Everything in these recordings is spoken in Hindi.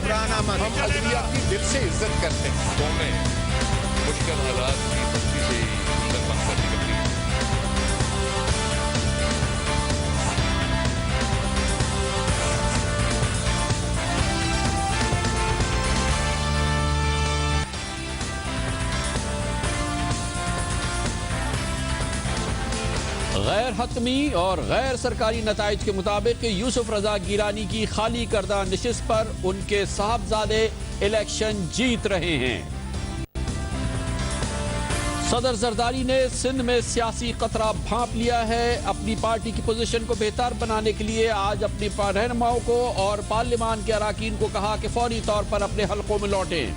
घबराना मत, हम अदलिया की दिल से इज्जत करते हैं। कौमें मुश्किल हालात की सख्ती से बंद करने के लिए गैर हतमी और गैर सरकारी नताइज के मुताबिक यूसुफ रजा गिलानी की खाली करदा नशिस्त पर उनके साहबजादे इलेक्शन जीत रहे हैं। सदर जरदारी ने सिंध में सियासी खतरा भांप लिया है। अपनी पार्टी की पोजीशन को बेहतर बनाने के लिए आज अपनी रहनुमाओं को और पार्लियामान के अराकीन को कहा कि फौरी तौर पर अपने हलकों में लौटें।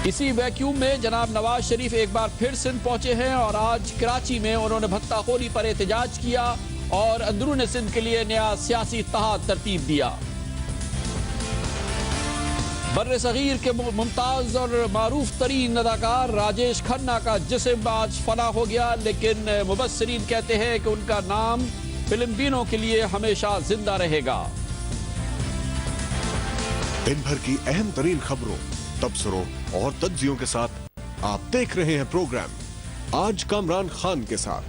इसी वैक्यूम में जनाब नवाज शरीफ एक बार फिर सिंध पहुंचे हैं और आज कराची में उन्होंने भत्ताखोरी पर एहतजाज किया और अंदरून सिंध के लिए नया सियासी इत्तेहाद तरतीब दिया। बर्रे सगीर के मुमताज और मारूफ तरीन अदाकार राजेश खन्ना का जिस्म आज फना हो गया, लेकिन मुबस्सिरीन कहते हैं कि उनका नाम फिल्मबीनों के लिए हमेशा जिंदा रहेगा। दिन भर की अहम तरीन खबरों, तबसरों और तज्जियों के साथ आप देख रहे हैं प्रोग्राम आज कामरान खान के साथ।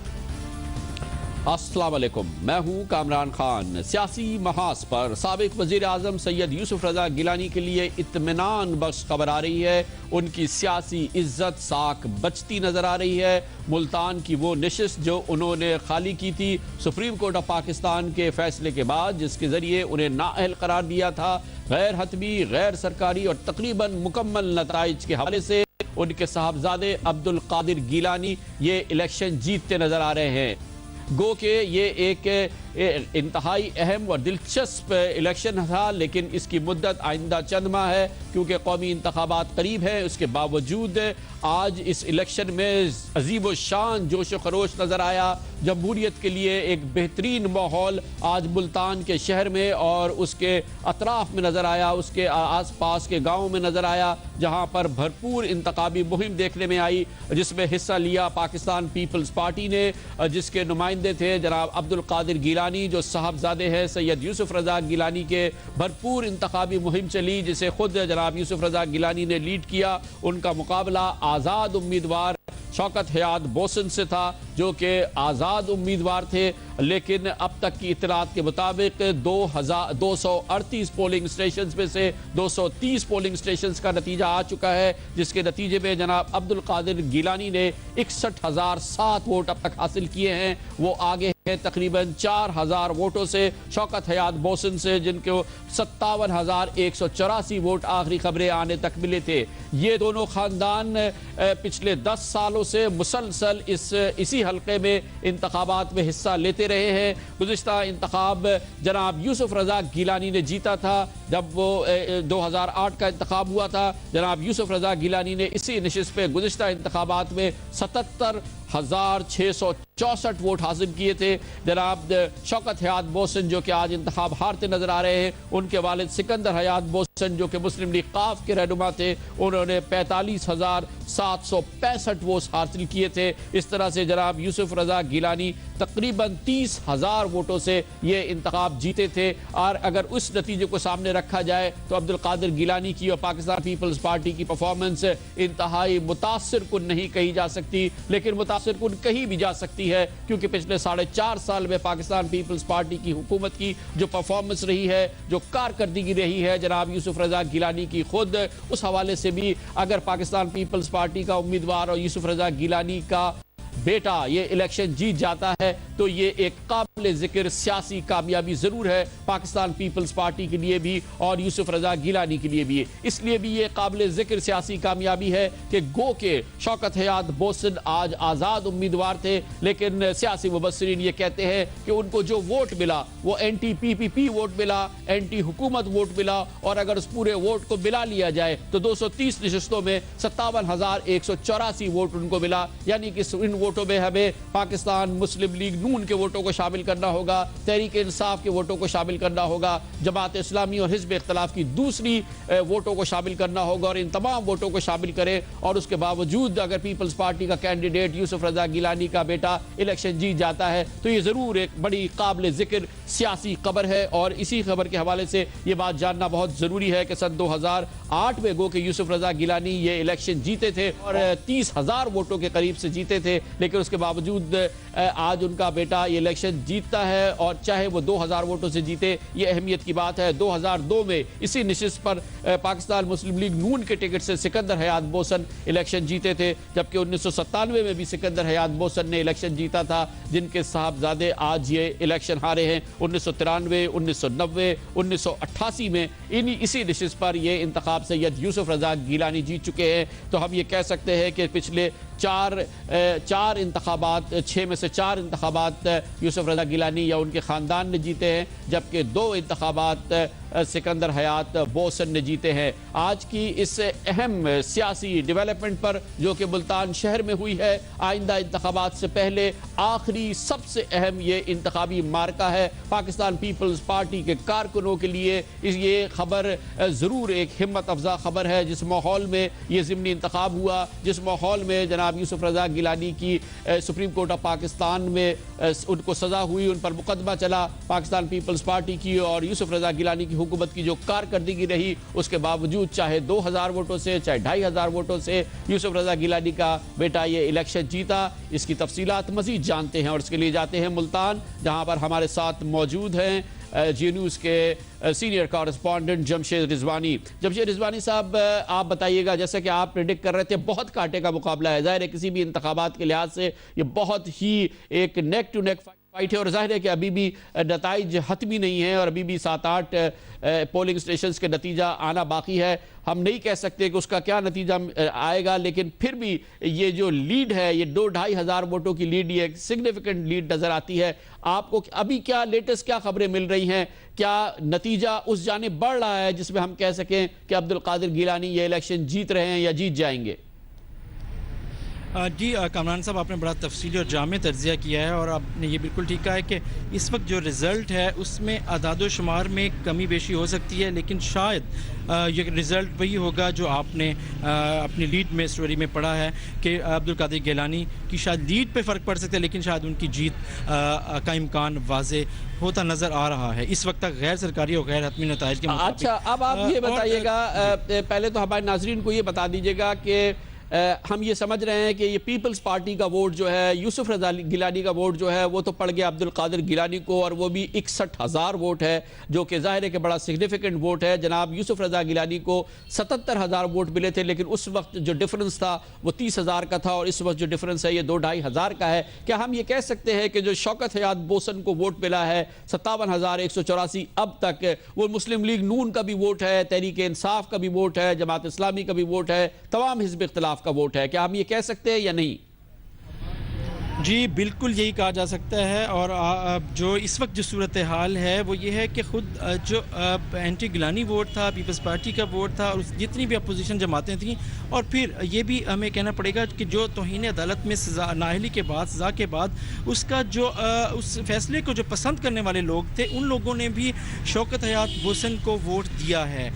अस्सलाम वालेकुम, मैं हूं कामरान खान। सियासी महाज पर साबिक वजीर आजम सैयद यूसुफ रजा गिलानी के लिए इत्मीनान बख्श खबर आ रही है। उनकी सियासी इज्जत साख बचती नजर आ रही है। मुल्तान की वो नशिस्त जो उन्होंने खाली की थी सुप्रीम कोर्ट ऑफ पाकिस्तान के फैसले के बाद, जिसके जरिए उन्हें नाअहल करार दिया था, गैर हतमी, गैर सरकारी और तकरीबन मुकम्मल नताइज के हवाले से उनके साहबजादे अब्दुल कादिर गिलानी ये इलेक्शन जीतते नजर आ रहे हैं। गो के ये एक इंतहाई अहम और दिलचस्प इलेक्शन था, लेकिन इसकी मुद्दत आइंदा चंद माह है क्योंकि कौमी इंतखाबात करीब है। उसके बावजूद आज इस इलेक्शन में अजीब व शान जोश व खरोश नजर आया। जमहूरियत के लिए एक बेहतरीन माहौल आज मुल्तान के शहर में और उसके अतराफ में नजर आया, उसके आस पास के गाँव में नजर आया, जहाँ पर भरपूर इंतखाबी मुहिम देखने में आई, जिसमें हिस्सा लिया पाकिस्तान पीपल्स पार्टी ने, जिसके नुमाइंदे थे जनाब अब्दुल कादिर गिलानी जो साहबजादे हैं सैयद यूसुफ रजा गिलानी के। भरपूर इंतखाबी मुहिम चली जिसे खुद जनाब यूसुफ रजा गिलानी ने लीड किया। उनका मुकाबला आज़ाद उम्मीदवार शौकत हयात बोसन से था जो कि आज़ाद उम्मीदवार थे, लेकिन अब तक की इतलात के मुताबिक 238 पोलिंग स्टेशन में से 230 पोलिंग स्टेशन का नतीजा आ चुका है, जिसके नतीजे में जनाब अब्दुल कादिर गिलानी ने 61,007 वोट अब तक हासिल किए हैं। वो आगे है तकरीबन 4,000 वोटों से शौकत हयात बोसन से, जिनको 57,184 वोट आखिरी खबरें आने तक मिले थे। ये दोनों खानदान पिछले 10 सालों से मुसलसल इसी हल्के में इंतखाबात में हिस्सा लेते रहे हैं। गुज़िश्ता इंतखाब जनाब यूसुफ रजा गिलानी ने जीता था। जब वो 2008 का इंतखाब हुआ था, जनाब यूसुफ रजा गिलानी ने इसी नशिस्त पे गुज़िश्ता इंतखाबात में 77,664 वोट हासिल किए थे। जनाब शौकत हयात बोसन जो कि आज इंतखाब हारते नजर आ रहे हैं, उनके वालिद सिकंदर हयात बोसन जो कि मुस्लिम लीग काफ के रहनुमा थे, उन्होंने 45,765 वोट हासिल किए थे। इस तरह से जनाब यूसुफ रजा गिलानी तकरीबन 30,000 वोटों से ये इंतखाब जीते थे। और अगर उस नतीजे को सामने रखा जाए तो अब्दुल कादिर गिलानी की और पाकिस्तान पीपल्स पार्टी की परफॉर्मेंस इंतहाई मुतासिर कुन नहीं कही जा सकती, लेकिन मुतासिर कुन कही भी जा सकती है क्योंकि पिछले 4.5 साल में पाकिस्तान पीपल्स पार्टी की हुकूमत की जो परफॉर्मेंस रही है, जो कारकर्दगी रही है जनाब यूसुफ रजा गिलानी की, खुद उस हवाले से भी अगर पाकिस्तान पीपल्स पार्टी का उम्मीदवार और यूसुफ रजा गिलानी का बेटा ये इलेक्शन जीत जाता है तो ये एक काबिल जिक्र सियासी कामयाबी जरूर है पाकिस्तान पीपल्स पार्टी के लिए भी और यूसुफ रजा गिलानी के लिए भी। इसलिए भी ये काबिल जिक्र सियासी कामयाबी है कि गो के शौकत हयात बोसन आज आज़ाद उम्मीदवार थे, लेकिन सियासी मुबस्सिरीन ये कहते हैं कि उनको जो वोट मिला वो एंटी PPP वोट मिला, एंटी हुकूमत वोट मिला, और अगर उस पूरे वोट को मिला लिया जाए तो 230 नशिस्तों में 57,184 वोट उनको मिला। यानी कि इन वोटों में हमें पाकिस्तान मुस्लिम लीग नून के वोटों को शामिल करना होगा, तहरीक इंसाफ के वोटों को शामिल करना होगा, जमात इस्लामी और हिज़्ब इख्तिलाफ की दूसरी वोटों को शामिल करना होगा, और इन तमाम वोटों को शामिल करें। और उसके बावजूद अगर पीपल्स पार्टी का कैंडिडेट यूसुफ रजा गिलानी का बेटा इलेक्शन जीत जाता है तो ये ज़रूर एक बड़ी काबिल ज़िक्र सियासी खबर है। और इसी खबर के हवाले से ये बात जानना बहुत ज़रूरी है कि सन 2008 में गो के यूसुफ रजा गिलानी ये इलेक्शन जीते थे और 30,000 वोटों के करीब से जीते थे, लेकिन उसके बावजूद आज उनका बेटा ये इलेक्शन जीतता है, और चाहे वो 2,000 वोटों से जीते, ये अहमियत की बात है। 2002 में इसी निशिस्त पर पाकिस्तान मुस्लिम लीग नून के टिकट से सिकंदर हयात बोसन इलेक्शन जीते थे, जबकि 1997 में भी सिकंदर हयात बोसन ने इलेक्शन जीता था, जिनके साहबजादे आज ये इलेक्शन हारे हैं। 1993, 1990, 1988 में इसी निशिस्त पर ये इंतखाब सैयद यूसुफ रजा गिलानी जीत चुके हैं। तो हम ये कह सकते हैं कि पिछले चार इंतखाबात, 6 में से 4 इंतखाबात यूसुफ रजा गिलानी या उनके ख़ानदान ने जीते हैं, जबकि 2 इंतखाबात सिकंदर हयात बोसन ने जीते हैं। आज की इस अहम सियासी डेवलपमेंट पर जो कि मुल्तान शहर में हुई है, आइंदा इंतखाबात से पहले आखिरी सबसे अहम ये इंतखाबी मार्का है पाकिस्तान पीपल्स पार्टी के कारकुनों के लिए। ये खबर ज़रूर एक हिम्मत अफजा खबर है। जिस माहौल में ये ज़िमनी इंतखाब हुआ, जिस माहौल में जनाब यूसुफ रजा गिलानी की सुप्रीम कोर्ट ऑफ पाकिस्तान में उनको सज़ा हुई, उन पर मुकदमा चला पाकिस्तान पीपल्स पार्टी की और यूसुफ रजा गिलानी की हुकूमत की जो कारकर्दगी रही, उसके बावजूद चाहे 2,000 वोटों से, चाहे 2,500 वोटों से यूसुफ रजा गिलानी का बेटा ये इलेक्शन जीता। इसकी तफसीलात मजीद जानते हैं और इसके लिए जाते हैं मुल्तान, जहाँ पर हमारे साथ मौजूद हैं जी न्यूज़ के सीनियर कॉरेस्पॉन्डेंट जमशेद रिजवानी। जमशेद रिजवानी साहब, आप बताइएगा, जैसे कि आप प्रेडिक्ट कर रहे थे, बहुत कांटे का मुकाबला है। जाहिर है किसी भी इंतखाबात के लिहाज से ये बहुत ही एक नेक टू नेक फाइट है, और जाहिर है कि अभी भी नताइज हतमी नहीं है और अभी भी 7-8 पोलिंग स्टेशंस के नतीजा आना बाकी है। हम नहीं कह सकते कि उसका क्या नतीजा आएगा, लेकिन फिर भी ये जो लीड है, ये 2-2,500 वोटों की लीड, ये एक सिग्निफिकेंट लीड नजर आती है। आपको अभी क्या लेटेस्ट क्या खबरें मिल रही हैं? क्या नतीजा उस जानिब बढ़ रहा है जिसमें हम कह सकें कि अब्दुल कादिर गिलानी ये इलेक्शन जीत रहे हैं या जीत जाएंगे? जी कामरान साहब, आपने बड़ा तफसीली और जामे तर्जिया किया है, और आपने ये बिल्कुल ठीक कहा है कि इस वक्त जो रिज़ल्ट है उसमें अदाद शुमार में कमी बेशी हो सकती है, लेकिन शायद ये रिज़ल्ट वही होगा जो आपने अपनी लीड में स्टोरी में पढ़ा है कि अब्दुल कादिर गिलानी की शायद लीड पे फ़र्क पड़ सकता है, लेकिन शायद उनकी जीत का इम्कान वाज़े होता नज़र आ रहा है इस वक्त तक गैर सरकारी और गैर हतमी नताइज के मुताबिक। अच्छा, अब आप ये बताइएगा, पहले तो हमारे नाजरीन को ये बता दीजिएगा कि हम ये समझ रहे हैं कि ये पीपल्स पार्टी का वोट जो है, यूसुफ रजा गिलानी का वोट जो है, वो तो पड़ गया अब्दुल कादिर गिलानी को, और वो भी 61,000 वोट है, जो कि जाहिर है कि बड़ा सिग्निफिकेंट वोट है। जनाब यूसुफ रजा गिलानी को 77,000 वोट मिले थे, लेकिन उस वक्त जो डिफरेंस था वो 30,000 का था, और इस वक्त जो डिफरेंस है ये 2-2,500 का है। क्या हम ये कह सकते हैं कि जो शौकत हयात बोसन को वोट मिला है 57,184, अब तक वो मुस्लिम लीग नून का भी वोट है, तहरीक इंसाफ का भी वोट है, जमात इस्लामी का भी वोट है, तमाम हिज़्ब इख्तिलाफ का वोट है? क्या हम ये कह सकते हैं या नहीं? जी बिल्कुल यही कहा जा सकता है, और जो इस वक्त जो सूरत हाल है वो ये है कि ख़ुद जो एंटी गिलानी वोट था, पीपल्स पार्टी का वोट था, और जितनी भी अपोजिशन जमातें थीं, और फिर ये भी हमें कहना पड़ेगा कि जो तौहीन अदालत में सज़ा नाअहली के बाद, सज़ा के बाद उसका जो उस फैसले को जो पसंद करने वाले लोग थे, उन लोगों ने भी शौकत हयात बोसन को वोट दिया है।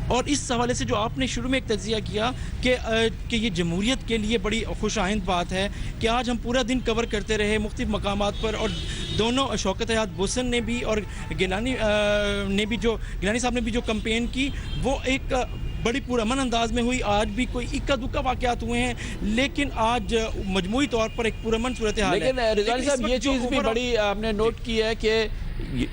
और इस हवाले से जो आपने शुरू में एक तज्जिया किया कि ये जमहूरियत के लिए बड़ी खुशाइंद बात है कि आज हम पूरा दिन कवर करते रहे मुख्तलिफ मकामात पर, और दोनों शौकत हयात बोसन ने भी और गिलानी साहब ने भी जो कैंपेन की वो एक बड़ी पुरअमन अंदाज में हुई। आज भी कोई इक्का दुक्का वाक़यात हुए हैं, लेकिन आज मजमूई तौर पर एक पुरअमन सूरत हाल है। लेकिन रिजवानी साहब, ये चीज़ भी बड़ी आपने नोट की है कि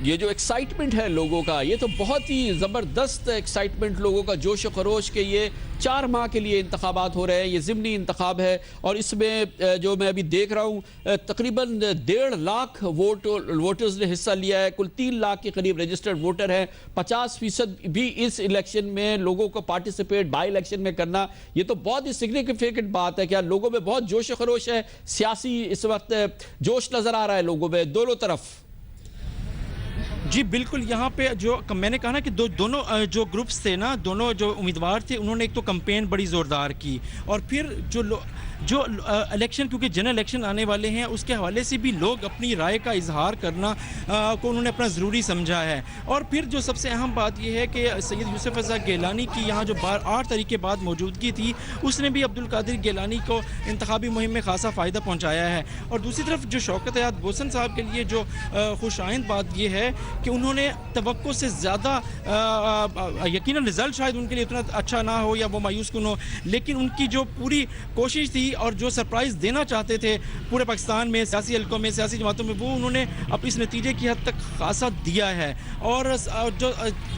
ये जो एक्साइटमेंट है लोगों का, ये तो बहुत ही ज़बरदस्त एक्साइटमेंट लोगों का, जोश खरोश के ये 4 माह के लिए इंतखाबात हो रहे हैं। ये ज़िमनी इंतखाब है, और इसमें जो मैं अभी देख रहा हूँ तकरीबन 1.5 लाख वोटर्स ने हिस्सा लिया है। कुल 3 लाख के करीब रजिस्टर्ड वोटर हैं। 50% भी इस इलेक्शन में लोगों को पार्टिसिपेट बाई इलेक्शन में करना, ये तो बहुत ही सिग्निफिकेंट बात है। क्या लोगों में बहुत जोश खरोश है? सियासी इस वक्त जोश नज़र आ रहा है लोगों में दोनों तरफ? जी बिल्कुल, यहाँ पे जो मैंने कहा ना कि दोनों जो ग्रुप्स थे ना, दोनों जो उम्मीदवार थे, उन्होंने एक तो कैंपेन बड़ी ज़ोरदार की और फिर जो इलेक्शन, क्योंकि जनरल इलेक्शन आने वाले हैं, उसके हवाले से भी लोग अपनी राय का इजहार करना को उन्होंने अपना ज़रूरी समझा है। और फिर जो सबसे अहम बात यह है कि सैयद यूसुफ रज़ा गिलानी की यहाँ जो 8 तारीख के बाद मौजूदगी थी, उसने भी अब्दुल कादिर गिलानी को इंतखाबी मुहिम में खासा फ़ायदा पहुँचाया है। और दूसरी तरफ जो शौकत हयात बोसन साहब के लिए जो खुशाइंद बात यह है कि उन्होंने तवक्को से ज़्यादा, यकीनन रिज़ल्ट शायद उनके लिए उतना अच्छा ना हो या वो मायूस कुन हो, लेकिन उनकी जो पूरी कोशिश थी और जो सरप्राइज़ देना चाहते थे पूरे पाकिस्तान में सियासी हलकों में, सियासी जमातों में, वो उन्होंने अब इस नतीजे की हद तक खासा दिया है। और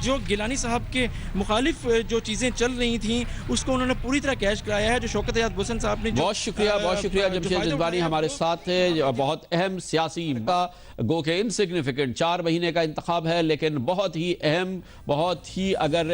जो गिलानी साहब के मुखालिफ जो चीज़ें चल रही थी उसको उन्होंने पूरी तरह कैश कराया है। जो शौकत हयात बोसन साहब ने, बहुत शुक्रिया जमशेद जज़बानी हमारे साथ है। बहुत अहम सियासी गो के इनसिग्निफिकेंट 4 महीने का इंतखाब है, लेकिन बहुत ही अहम, बहुत ही अगर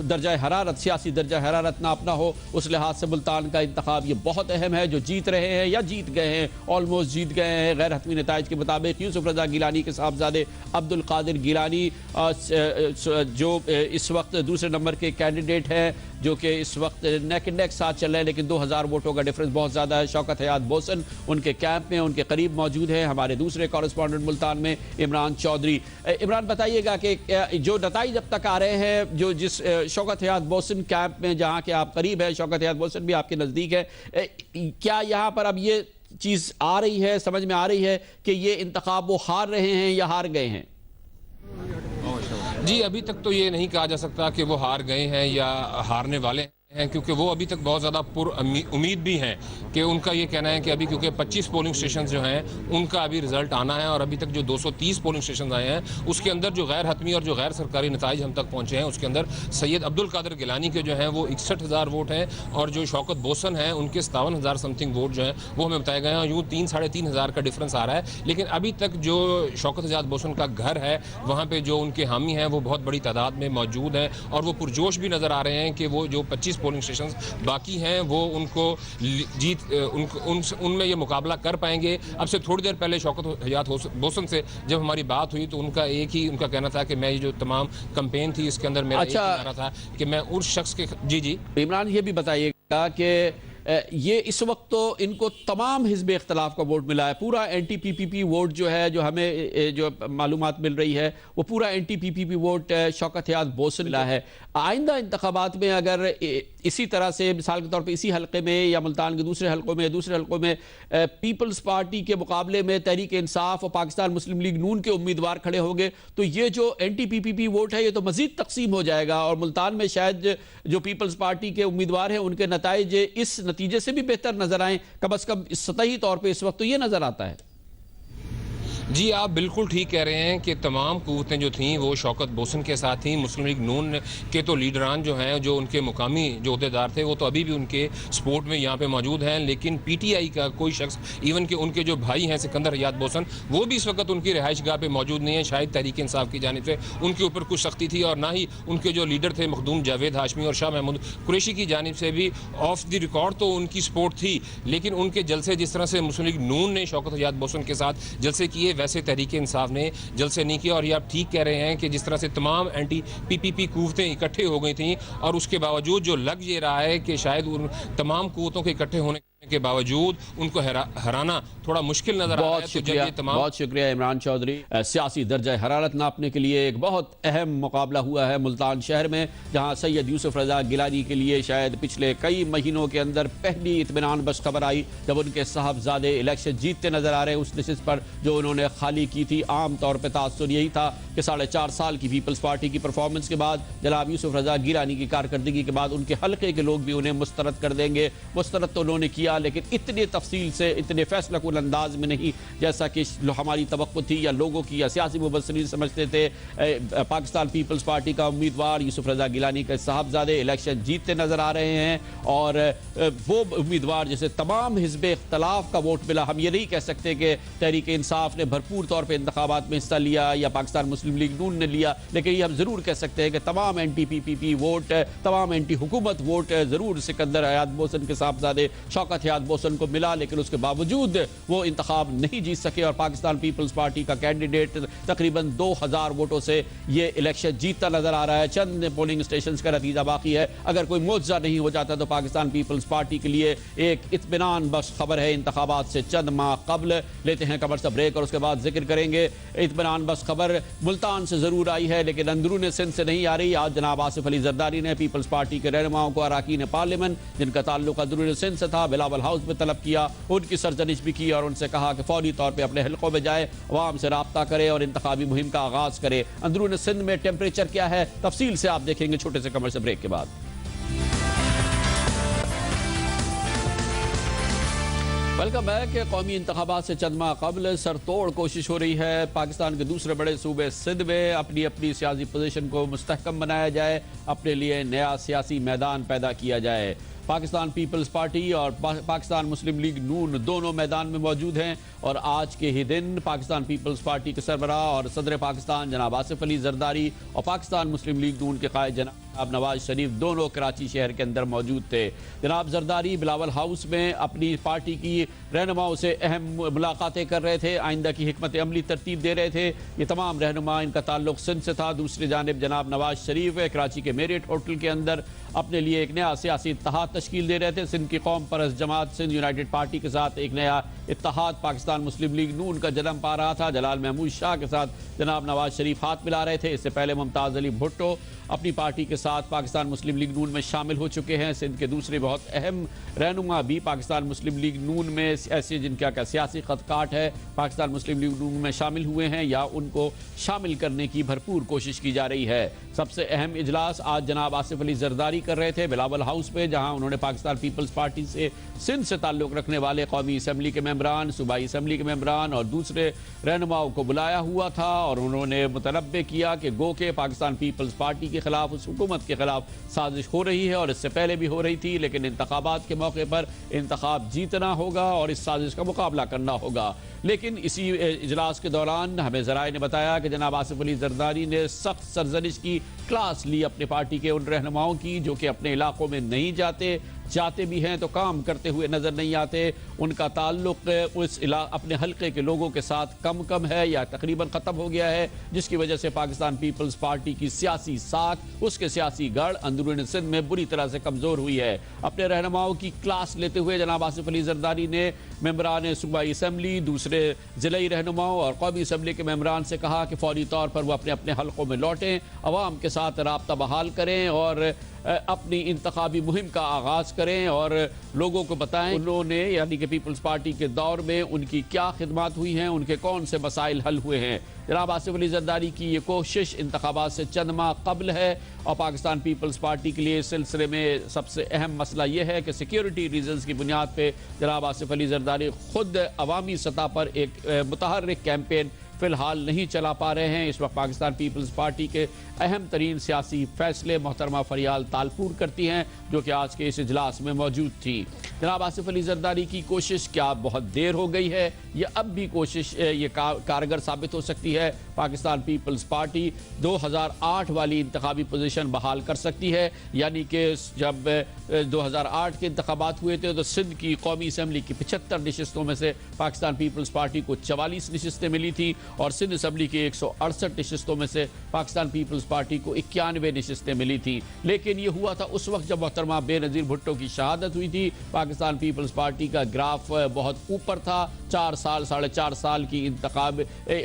दर्जा हरारत, सियासी दर्जा हरारत ना अपना हो, उस लिहाज से मुल्तान का इंतखाब ये बहुत अहम है। जो जीत रहे हैं या जीत गए हैं, ऑलमोस्ट जीत गए हैं गैर हतमी नताइज के मुताबिक, यूसुफ रज़ा गिलानी के साहबजादे अब्दुल कादिर गिलानी जो इस वक्त दूसरे नंबर के कैंडिडेट हैं, जो कि इस वक्त नेक एंड नेक साथ चल रहे हैं, लेकिन 2000 वोटों का डिफरेंस बहुत ज़्यादा है। शौकत हयात बोसन उनके कैंप में, उनके करीब मौजूद हैं। हमारे दूसरे कॉरेस्पॉन्डेंट मुल्तान में इमरान चौधरी। इमरान, बताइएगा कि जो नताइज अब तक आ रहे हैं, जो जिस शौकत हयात बोसन कैंप में जहाँ के आप करीब है, शौकत हयात बोसन भी आपके नज़दीक है, क्या यहाँ पर अब ये चीज़ आ रही है, समझ में आ रही है कि ये इंतखाब वो हार रहे हैं या हार गए हैं? जी, अभी तक तो ये नहीं कहा जा सकता कि वो हार गए हैं या हारने वाले हैं, क्योंकि वो अभी तक बहुत ज़्यादा उम्मीद भी हैं कि उनका ये कहना है कि अभी क्योंकि 25 पोलिंग स्टेशन जो हैं उनका अभी रिजल्ट आना है, और अभी तक जो 230 पोलिंग स्टेशन आए हैं उसके अंदर जो गैर हतमी और जो गैर सरकारी नताइज हम तक पहुँचे हैं, उसके अंदर सैयद अब्दुल कादिर गिलानी के जो हैं वो 61,000 वोट हैं, और जो शौकत बोसन हैं उनके 57,000 समथिंग वोट जो हैं वो हमें बताए गए हैं। यूँ 3-3,500 का डिफरेंस आ रहा है, लेकिन अभी तक जो शौकत हयात बोसन का घर है वहाँ पर जो उनके हामी हैं वो बहुत बड़ी तादाद में मौजूद हैं, और वो पुरजोश भी नज़र आ रहे हैं कि वो जो 25 पोलिंग स्टेशन बाकी हैं वो उनको उनमें ये मुकाबला कर पाएंगे। अब से थोड़ी देर पहले शौकत हयात बोसन से जब हमारी बात हुई तो उनका कहना था कि मैं ये जो तमाम कैंपेन थी इसके अंदर मेरा एक नारा था कि मैं उस शख्स के जी इमरान, ये भी बताइएगा कि ये इस वक्त तो इनको तमाम हिज़्ब इख्तलाफ का वोट मिला है, पूरा एंटी पीपीपी वोट जो है, जो हमें जो मालूमात मिल रही है, वो पूरा एंटी पीपीपी वोट शौकत हयात बोसन मिला है। आइंदा इंतखाबात में अगर इसी तरह से, मिसाल के तौर पे इसी हल्के में या मुल्तान के दूसरे हल्कों में पीपल्स पार्टी के मुकाबले में तहरीक इंसाफ और पाकिस्तान मुस्लिम लीग नून के उम्मीदवार खड़े होंगे, तो ये जो एंटी पीपीपी वोट है ये तो मजीद तकसीम हो जाएगा, और मुल्तान में शायद जो पीपल्स पार्टी के उम्मीदवार हैं उनके नताइज इस नतीजे से भी बेहतर नजर आए, कम अज कम सतही तौर पे इस वक्त तो ये नजर आता है। जी, आप बिल्कुल ठीक कह रहे हैं कि तमाम कुव्वतें जो थीं वो शौकत बोसन के साथ थीं। मुस्लिम लीग नून के तो लीडरान जो हैं, जो उनके मुकामी जो अहदेदार थे, वो तो अभी भी उनके सपोर्ट में यहाँ पे मौजूद हैं, लेकिन पीटीआई का कोई शख्स, इवन कि उनके जो भाई हैं सिकंदर हयात बोसन, वो भी इस वक्त उनकी रिहाइश गाह पर मौजूद नहीं है। शायद तहरीक इंसाफ की जानिब से उनके ऊपर कुछ सख्ती थी, और ना ही उनके जो लीडर थे मखदूम जावेद हाशमी और शाह महमूद कुरैशी की जानिब से भी ऑफ द रिकॉर्ड तो उनकी सपोर्ट थी, लेकिन उनके जलसे, जिस तरह से मुस्लिम लीग नून ने शौकत हयात बोसन के साथ जलसे किए, वैसे तहरीक इंसाफ ने जलसे नहीं किया। और ये आप ठीक कह रहे हैं कि जिस तरह से तमाम एंटी पीपीपी कुव्वतें इकट्ठे हो गई थीं, और उसके बावजूद जो लग ये रहा है कि शायद उन तमाम कुव्वतों के इकट्ठे होने के बावजूद उनको हराना थोड़ा मुश्किल नजर आ रहा है। बहुत शुक्रिया इमरान चौधरी। सियासी दर्जा हरारत नापने के लिए एक बहुत अहम मुकाबला हुआ है मुल्तान शहर में, जहां सैयद यूसुफ रज़ा गिलानी के लिए शायद पिछले कई महीनों के अंदर पहली इत्मीनान बख्श खबर आई, जब उनके साहबजादे इलेक्शन जीतते नजर आ रहे हैं उस नशिस्त पर जो उन्होंने खाली की थी। आम तौर पर तासुर यही था कि 4.5 साल की पीपल्स पार्टी की परफॉर्मेंस के बाद, जनाब यूसुफ रज़ा गिलानी की कारकर्दगी के बाद उनके हल्के के लोग भी उन्हें मुस्तरद कर देंगे। मुस्तरद तो उन्होंने किया, लेकिन इतने तफसील से, इतने फैसला कुल अंदाज में नहीं जैसा कि हमारी तवक्को थी या लोगों की या सियासी मुबस्सिरीन समझते थे। पाकिस्तान पीपल्स पार्टी का उम्मीदवार यूसुफ रज़ा गिलानी के साहबजादे इलेक्शन जीतते नजर आ रहे हैं, और वो उम्मीदवार जिसे तमाम हिज़्ब इख्तलाफ का वोट मिला। हम ये नहीं कह सकते कि तहरीक इंसाफ ने भरपूर तौर पर इंतखाबात में हिस्सा लिया या पाकिस्तान मुस्लिम लीग नून ने लिया, लेकिन ये हम जरूर कह सकते हैं कि तमाम एंटी पीपीपी वोट, तमाम एंटी हुकूमत वोट जरूर सिकंदर हयात बोसन के साहबजादे शौकत फतहियात बोसन को मिला, लेकिन उसके बावजूद वो इंतखाब नहीं जीत सके और पाकिस्तान पीपल्स पार्टी का कैंडिडेट तकरीबन 2000 वोटों से ये इलेक्शन जीतता नजर आ रहा है। चंद पोलिंग स्टेशन का नतीजा बाकी है। अगर कोई मुआवजा नहीं हो जाता तो पाकिस्तान पीपल्स पार्टी के लिए एक इत्मीनान बख्श खबर है। इंतखाबात से चंद माह कबल लेते हैं कमर सा ब्रेक और उसके बाद जिक्र करेंगे। इत्मीनान बख्श खबर मुल्तान से जरूर आई है लेकिन अंदरून सिंध से नहीं आ रही। आज जनाब आसिफ अली जरदारी ने पीपल्स पार्टी के रहनुमाओं को अरकान पार्लियामेंट जिनका ताल्लुक अंदरून सिंध से था बिलावल हाउस में तलब किया, उनकी सरजनिश भी की और उनसे कहा कि फौरी तौर पर अपने हलकों में जाए, अवाम से राब्ता करे और इंतखाबी मुहिम का आगाज करे। अंदरून सिंध में टेम्परेचर क्या है तफसील से आप देखेंगे छोटे से कमर से ब्रेक के बाद। Welcome back. कौमी इंतखाबात से चंद माह कबल सरतोड़ कोशिश हो रही है पाकिस्तान के दूसरे बड़े सूबे सिंध में अपनी अपनी सियासी पोजीशन को मुस्तहकम बनाया जाए, अपने लिए नया सियासी मैदान पैदा किया जाए। पाकिस्तान पीपल्स पार्टी और पाकिस्तान मुस्लिम लीग नून दोनों मैदान में मौजूद हैं और आज के ही दिन पाकिस्तान पीपल्स पार्टी के सरबराह और सदर पाकिस्तान जनाब आसिफ अली जरदारी और पाकिस्तान मुस्लिम लीग नून के कायद जनाब नवाज शरीफ दोनों कराची शहर के अंदर मौजूद थे। जनाब जरदारी बिलावल हाउस में अपनी पार्टी की रहनुमाओं से अहम मुलाकातें कर रहे थे, आइंदा की हिकमत अमली तरतीब दे रहे थे। ये तमाम रहनुमा इनका ताल्लुक सिंध से था। दूसरी जानिब जनाब नवाज शरीफ कराची के मेरिट होटल के अंदर अपने लिए एक नया सियासी इत्तेहाद तश्कील दे रहे थे। सिंध की कौम परस्त जमात सिंध यूनाइटेड पार्टी के साथ एक नया इत्तेहाद पाकिस्तान मुस्लिम लीग नून का जन्म पा रहा था। जलाल महमूद शाह के साथ जनाब नवाज शरीफ हाथ मिला रहे थे। इससे पहले मुमताज़ अली भुट्टो अपनी पार्टी के साथ पाकिस्तान मुस्लिम लीग नून में शामिल हो चुके हैं। सिंध के दूसरे बहुत अहम रहनुमा भी पाकिस्तान मुस्लिम लीग नून में ऐसे जिनका क्या सियासी खतकाट है पाकिस्तान मुस्लिम लीग नून में शामिल हुए हैं या उनको शामिल करने की भरपूर कोशिश की जा रही है। सबसे अहम इजलास आज जनाब आसिफ अली जरदारी कर रहे थे बिलावल हाउस में, जहां उन्होंने पाकिस्तान पीपल्स पार्टी से सिंध से ताल्लुक रखने वाले कौमी असम्बली के मेंबरान, सूबाई असम्बली के मेंबरान और दूसरे रहनुमाओं को बुलाया हुआ था और उन्होंने मुतनब्बे किया कि गो के पाकिस्तान पीपल्स पार्टी के खिलाफ उस हुकूमत के खिलाफ साजिश हो रही है और इससे पहले भी हो रही थी, लेकिन इंतखाबात के मौके पर इंतखाब जीतना होगा और इस साजिश का मुकाबला करना होगा। लेकिन इसी इजलास के दौरान हमें ज़राए ने बताया कि जनाब आसिफ अली जरदारी ने सख्त सरजनिश की क्लास ली अपनी पार्टी के उन रहनुमाओं की जो कि अपने इलाकों में नहीं जाते भी हैं तो काम करते हुए नजर नहीं आते। उनका ताल्लुक उस अपने हल्के के लोगों के साथ कम है या तकरीबन ख़त्म हो गया है, जिसकी वजह से पाकिस्तान पीपल्स पार्टी की सियासी साख, उसके सियासी गढ़ अंदरून सिंध में बुरी तरह से कमज़ोर हुई है। अपने रहनुमाओं की क्लास लेते हुए जनाब आसिफ अली जरदारी ने मेंबरान सूबाई असम्बली, दूसरे ज़िलाई रहनुमाओं और कौमी असम्बली के मेंबरान से कहा कि फौरी तौर पर वो अपने अपने हल्कों में लौटें, अवाम के साथ राब्ता बहाल करें और अपनी इंतखाबी मुहिम का आगाज़ करें और लोगों को बताएं उन्होंने यानी कि पीपल्स पार्टी के दौर में उनकी क्या खिदमत हुई हैं, उनके कौन से मसाइल हल हुए हैं। जनाब आसिफ अली जरदारी की ये कोशिश इंतखाबात से चंद माह कबल है और पाकिस्तान पीपल्स पार्टी के लिए इस सिलसिले में सबसे अहम मसला यह है कि सिक्योरिटी रीजन्स की बुनियाद पर जनाब आसिफ अली जरदारी खुद अवामी सतह पर एक मुतहर्रिक कैंपेन फिलहाल नहीं चला पा रहे हैं। इस वक्त पाकिस्तान पीपल्स पार्टी के अहम तरीन सियासी फैसले मोहतरमा फरियाल तालपुर करती हैं जो कि आज के इस इजलास में मौजूद थी। जनाब आसिफ अली जरदारी की कोशिश क्या बहुत देर हो गई है या अब भी कोशिश ये कारगर साबित हो सकती है? पाकिस्तान पीपल्स पार्टी 2008 वाली इंतखाबी पोजीशन बहाल कर सकती है, यानी कि जब 2008 के इंतखाबात हुए थे तो सिंध की कौमी असम्बली की 75 नशिस्तों में से पाकिस्तान पीपल्स पार्टी को 44 नशिस्तें मिली थी और सिंध असम्बली की 168 नशिस्तों में से पाकिस्तान पीपल्स पार्टी को 91 नशिस्तें मिली थी। लेकिन ये हुआ था उस वक्त जब मोहतरमा बेनज़ीर भुट्टो की शहादत हुई थी। पाकिस्तान पीपल्स पार्टी का ग्राफ बहुत ऊपर था 4 साल 4.5 साल की इंतखाब